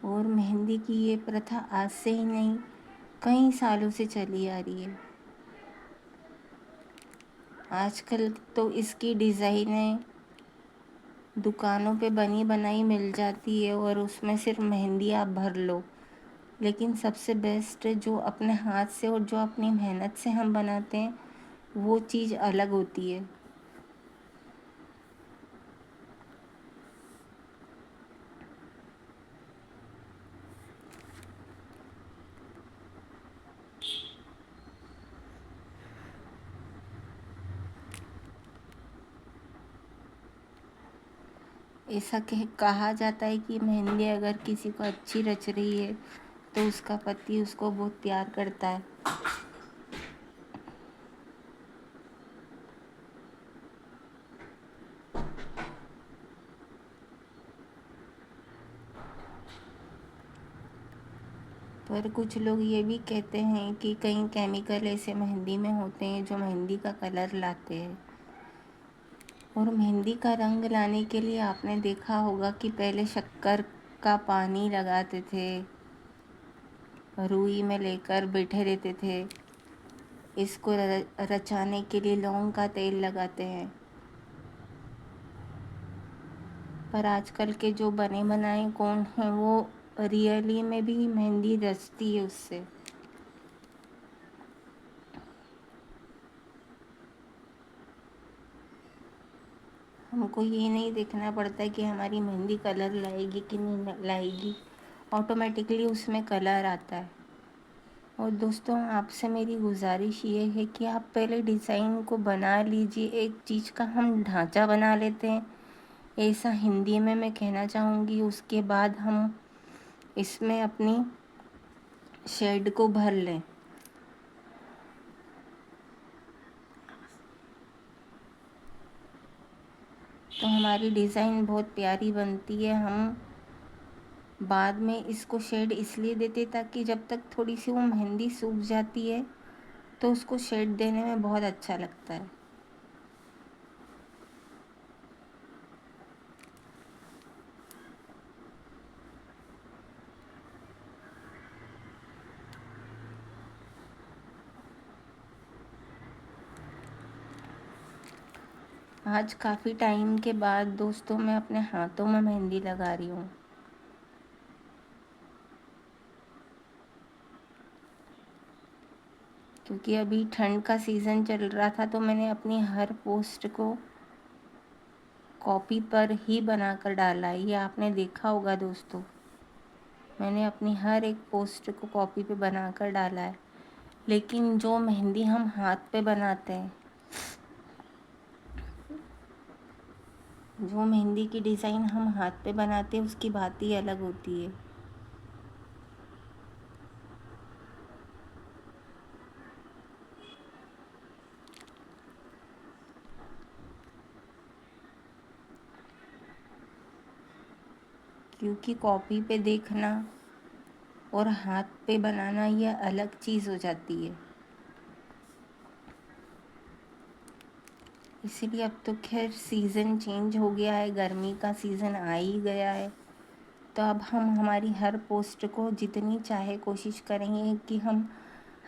اور مہندی کی یہ پرتھا آج سے ہی نہیں، کئی سالوں سے چلی آ رہی ہے۔ آج کل تو اس کی ڈیزائنیں دکانوں پہ بنی بنائی مل جاتی ہے اور اس میں صرف مہندی آپ بھر لو، لیکن سب سے بیسٹ جو اپنے ہاتھ سے اور جو اپنی محنت سے ہم بناتے ہیں وہ چیز الگ ہوتی ہے۔ ایسا کہا جاتا ہے کہ مہندی اگر کسی کو اچھی رچ رہی ہے تو اس کا پتی اس کو بہت پیار کرتا ہے۔ پر کچھ لوگ یہ بھی کہتے ہیں کہ کئی کیمیکل ایسے مہندی میں ہوتے ہیں جو مہندی کا کلر لاتے ہیں۔ اور مہندی کا رنگ لانے کے لیے آپ نے دیکھا ہوگا کہ پہلے شکر کا پانی لگاتے تھے، روئی میں لے کر بیٹھے رہتے تھے، اس کو رچانے کے لیے لونگ کا تیل لگاتے ہیں۔ پر آج کل کے جو بنے بنائے کون ہیں وہ ریئلی میں بھی مہندی رچتی ہے اس سے۔ ہم کو یہ نہیں دیکھنا پڑتا ہے کہ ہماری مہندی کلر لائے گی کہ نہیں لائے گی، آٹومیٹکلی اس میں کلر آتا ہے۔ اور دوستوں آپ سے میری گزارش یہ ہے کہ آپ پہلے ڈیزائن کو بنا لیجئے، ایک چیز کا ہم ڈھانچہ بنا لیتے ہیں، ایسا ہندی میں کہنا چاہوں گی۔ اس کے بعد ہم اس میں اپنی شیڈ کو بھر لیں تو ہماری ڈیزائن بہت پیاری بنتی ہے۔ ہم بعد میں اس کو شیڈ اس لیے دیتے تاکہ جب تک تھوڑی سی وہ مہندی سوکھ جاتی ہے تو اس کو شیڈ دینے میں بہت اچھا لگتا ہے۔ آج کافی ٹائم کے بعد دوستوں میں اپنے ہاتھوں میں مہندی لگا رہی ہوں، کیونکہ ابھی ٹھنڈ کا سیزن چل رہا تھا تو میں نے اپنی ہر پوسٹ کو کاپی پر ہی بنا کر ڈالا ہے۔ یہ آپ نے دیکھا ہوگا دوستوں، میں نے اپنی ہر ایک پوسٹ کو کاپی پہ بنا کر ڈالا ہے۔ لیکن جو مہندی ہم ہاتھ پہ بناتے ہیں، جو مہندی کی ڈیزائن ہم ہاتھ پہ بناتے ہیں اس کی بات ہی الگ ہوتی ہے۔ کیونکہ کاپی پہ دیکھنا اور ہاتھ پہ بنانا یہ الگ چیز ہو جاتی ہے۔ اسی لیے اب تو خیر سیزن چینج ہو گیا ہے، گرمی کا سیزن آ ہی گیا ہے، تو اب ہم ہماری ہر پوسٹ کو جتنی چاہے کوشش کریں گے کہ ہم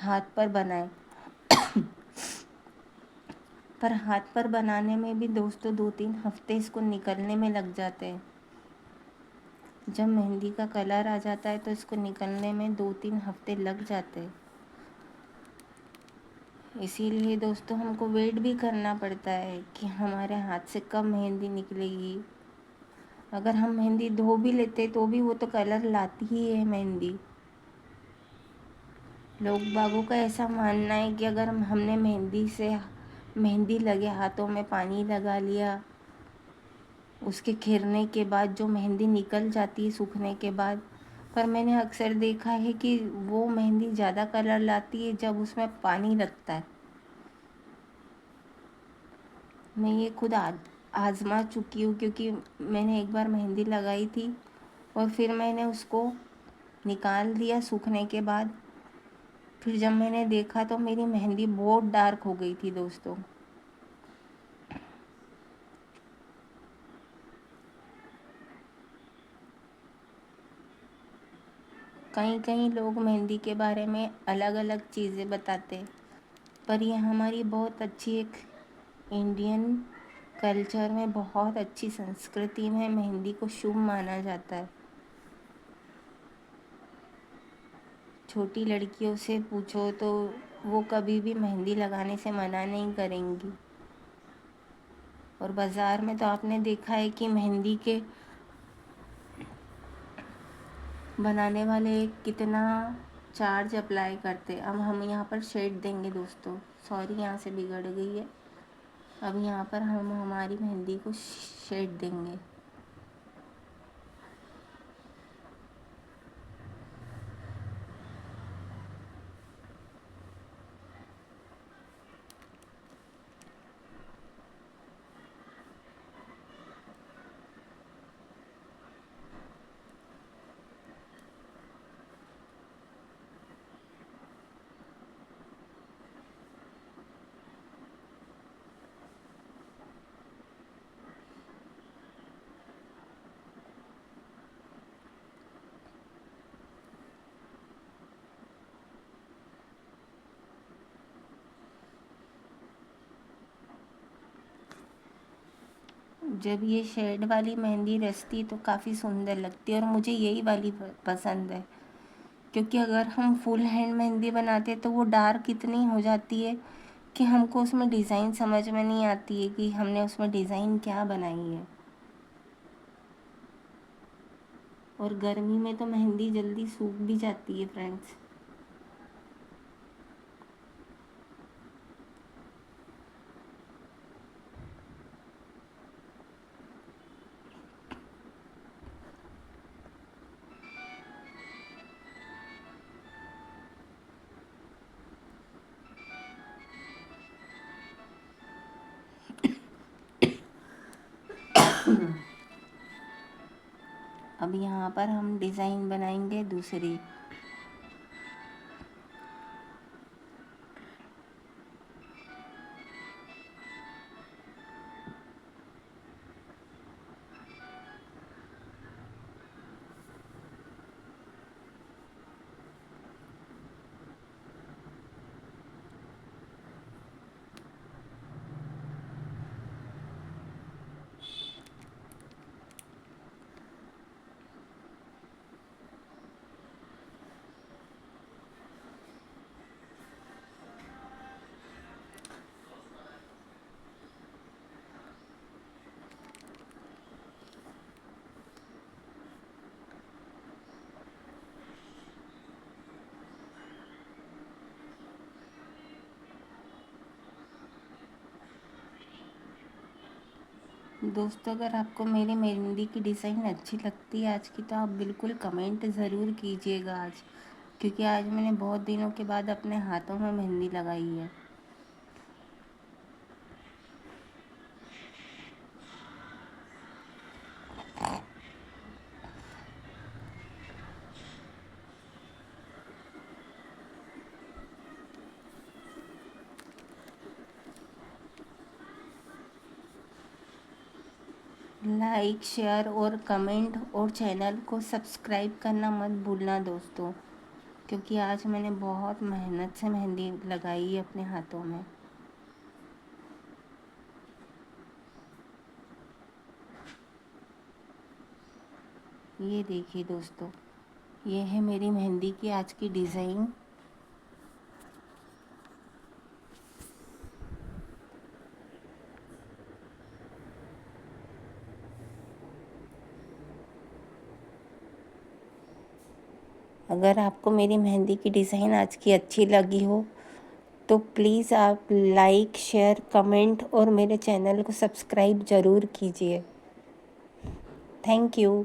ہاتھ پر بنائیں۔ پر ہاتھ پر بنانے میں بھی دوستوں 2-3 ہفتے اس کو نکلنے میں لگ جاتے ہیں۔ جب مہندی کا کلر آ جاتا ہے تو اس کو نکلنے میں 2-3 ہفتے لگ جاتے ہیں۔ اسی لیے دوستوں ہم کو ویٹ بھی کرنا پڑتا ہے کہ ہمارے ہاتھ سے کب مہندی نکلے گی۔ اگر ہم مہندی دھو بھی لیتے تو بھی وہ تو کلر لاتی ہی ہے مہندی۔ لوگ باغوں کا ایسا ماننا ہے کہ اگر ہم نے مہندی لگے ہاتھوں میں پانی لگا لیا، اس کے کھرنے کے بعد جو مہندی نکل جاتی ہے سوکھنے کے بعد، پر میں نے اکثر دیکھا ہے کہ وہ مہندی زیادہ کلر لاتی ہے جب اس میں پانی لگتا ہے۔ میں یہ خود آزما چکی ہوں، کیونکہ میں نے ایک بار مہندی لگائی تھی اور پھر میں نے اس کو نکال دیا سوکھنے کے بعد، پھر جب میں نے دیکھا تو میری مہندی بہت ڈارک ہو گئی تھی دوستوں۔ کئی لوگ مہندی کے بارے میں الگ الگ چیزیں بتاتے، پر یہ ہماری بہت اچھی ایک انڈین کلچر میں بہت اچھی سنسکرتی میں مہندی کو شبھ مانا جاتا ہے۔ چھوٹی لڑکیوں سے پوچھو تو وہ کبھی بھی مہندی لگانے سے منع نہیں کریں گی، اور بازار میں تو آپ نے دیکھا ہے کہ مہندی کے بنانے والے کتنا چارج اپلائی کرتے۔ اب ہم یہاں پر شیڈ دیں گے دوستوں، سوری یہاں سے بگڑ گئی ہے، اب یہاں پر ہم ہماری مہندی کو شیڈ دیں گے۔ جب یہ شیڈ والی مہندی رستی تو کافی سندر لگتی ہے، اور مجھے یہی والی پسند ہے، کیونکہ اگر ہم فل ہینڈ مہندی بناتے تو وہ ڈارک اتنی ہو جاتی ہے کہ ہم کو اس میں ڈیزائن سمجھ میں نہیں آتی ہے کہ ہم نے اس میں ڈیزائن کیا بنائی ہے۔ اور گرمی میں تو مہندی جلدی سوکھ بھی جاتی ہے فرینڈس۔ اب یہاں پر ہم ڈیزائن بنائیں گے دوسری۔ دوستو اگر آپ کو میری مہندی کی ڈیزائن اچھی لگتی ہے آج کی، تو آپ بالکل کمنٹ ضرور کیجیے گا آج، کیونکہ آج میں نے بہت دنوں کے بعد اپنے ہاتھوں میں مہندی لگائی ہے۔ لائک، شیئر اور کمنٹ اور چینل کو سبسکرائب کرنا مت بھولنا دوستو، کیونکہ آج میں نے بہت محنت سے مہندی لگائی ہے اپنے ہاتھوں میں۔ یہ دیکھیے دوستو، یہ ہے میری مہندی کی آج کی ڈیزائن۔ اگر آپ کو میری مہندی کی ڈیزائن آج کی اچھی لگی ہو تو پلیز آپ لائک، شیئر، کمنٹ اور میرے چینل کو سبسکرائب ضرور کیجیے۔ Thank you.